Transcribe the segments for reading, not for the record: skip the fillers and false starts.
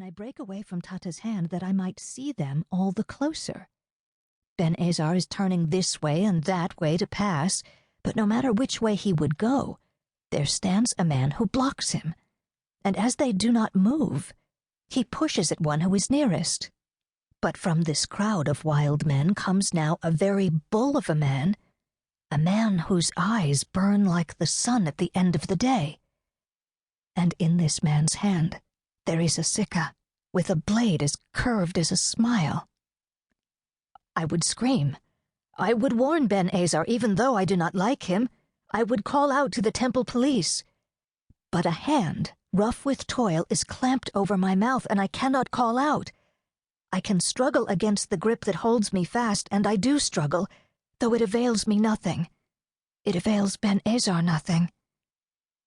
and I break away from Tata's hand that I might see them all the closer. Ben-Azar is turning this way and that way to pass, but no matter which way he would go, there stands a man who blocks him, and as they do not move, he pushes at one who is nearest. But from this crowd of wild men comes now a very bull of a man whose eyes burn like the sun at the end of the day. And in this man's hand there is a sikah, with a blade as curved as a smile. I would scream. I would warn Ben-Azar, even though I do not like him. I would call out to the temple police. But a hand, rough with toil, is clamped over my mouth, and I cannot call out. I can struggle against the grip that holds me fast, and I do struggle, though it avails me nothing. It avails Ben-Azar nothing.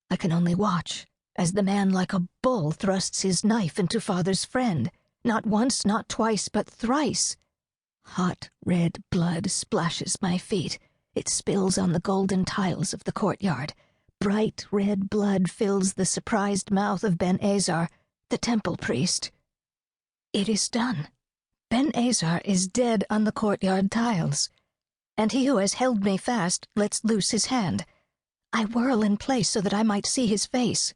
I can only watch as the man like a bull thrusts his knife into father's friend, not once, not twice, but thrice. Hot red blood splashes my feet. It spills on the golden tiles of the courtyard. Bright red blood fills the surprised mouth of Ben-Azar, the temple priest. It is done. Ben-Azar is dead on the courtyard tiles, and he who has held me fast lets loose his hand. I whirl in place so that I might see his face.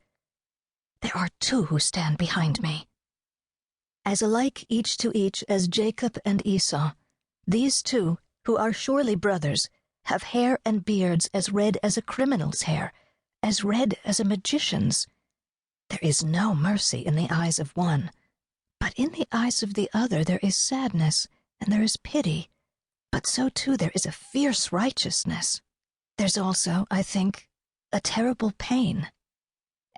There are two who stand behind me. As alike each to each as Jacob and Esau, these two, who are surely brothers, have hair and beards as red as a criminal's hair, as red as a magician's. There is no mercy in the eyes of one, but in the eyes of the other there is sadness, and there is pity, but so too there is a fierce righteousness. There's also, I think, a terrible pain.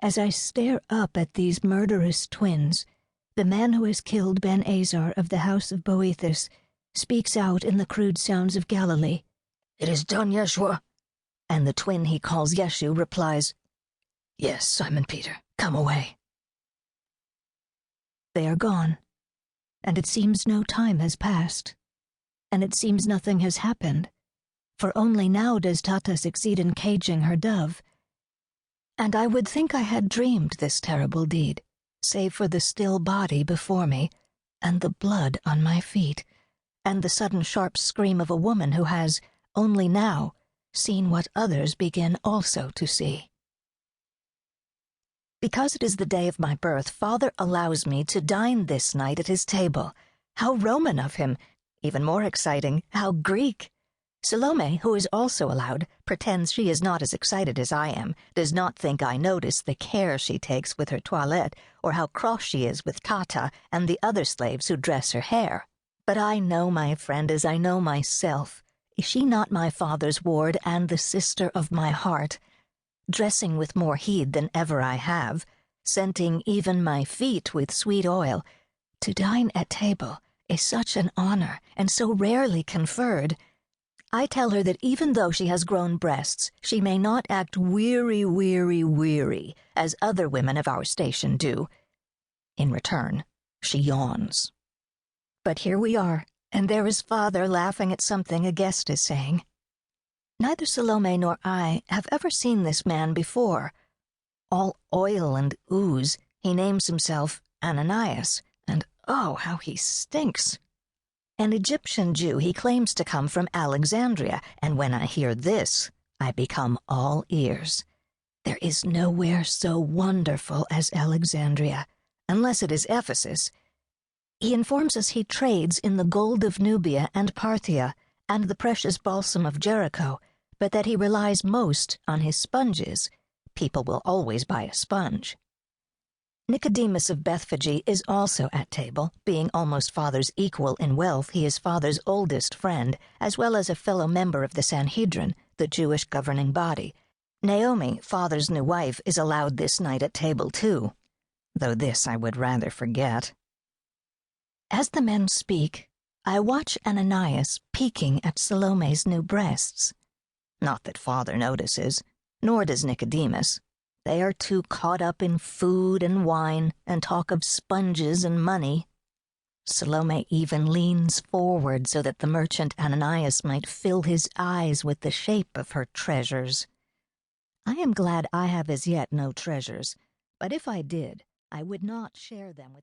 As I stare up at these murderous twins, the man who has killed Ben-Azar of the house of Boethus speaks out in the crude sounds of Galilee. "It is done, Yeshu'a." And the twin he calls Yeshu replies, "Yes, Simon Peter, come away." They are gone, and it seems no time has passed, and it seems nothing has happened, for only now does Tata succeed in caging her dove. And I would think I had dreamed this terrible deed, save for the still body before me, and the blood on my feet, and the sudden sharp scream of a woman who has, only now, seen what others begin also to see. Because it is the day of my birth, Father allows me to dine this night at his table. How Roman of him! Even more exciting, how Greek! Salome, who is also allowed, pretends she is not as excited as I am, does not think I notice the care she takes with her toilette, or how cross she is with Tata and the other slaves who dress her hair. But I know my friend as I know myself. Is she not my father's ward and the sister of my heart? Dressing with more heed than ever I have, scenting even my feet with sweet oil, to dine at table is such an honor and so rarely conferred. I tell her that even though she has grown breasts, she may not act weary, as other women of our station do. In return, she yawns. But here we are, and there is Father laughing at something a guest is saying. Neither Salome nor I have ever seen this man before. All oil and ooze, he names himself Ananias, and oh, how he stinks. An Egyptian Jew, he claims to come from Alexandria, and when I hear this, I become all ears. There is nowhere so wonderful as Alexandria, unless it is Ephesus. He informs us he trades in the gold of Nubia and Parthia, and the precious balsam of Jericho, but that he relies most on his sponges. People will always buy a sponge. Nicodemus of Bethphage is also at table. Being almost Father's equal in wealth, he is Father's oldest friend, as well as a fellow member of the Sanhedrin, the Jewish governing body. Naomi, Father's new wife, is allowed this night at table too, though this I would rather forget. As the men speak, I watch Ananias peeking at Salome's new breasts. Not that Father notices, nor does Nicodemus. They are too caught up in food and wine and talk of sponges and money. Salome even leans forward so that the merchant Ananias might fill his eyes with the shape of her treasures. I am glad I have as yet no treasures, but if I did, I would not share them with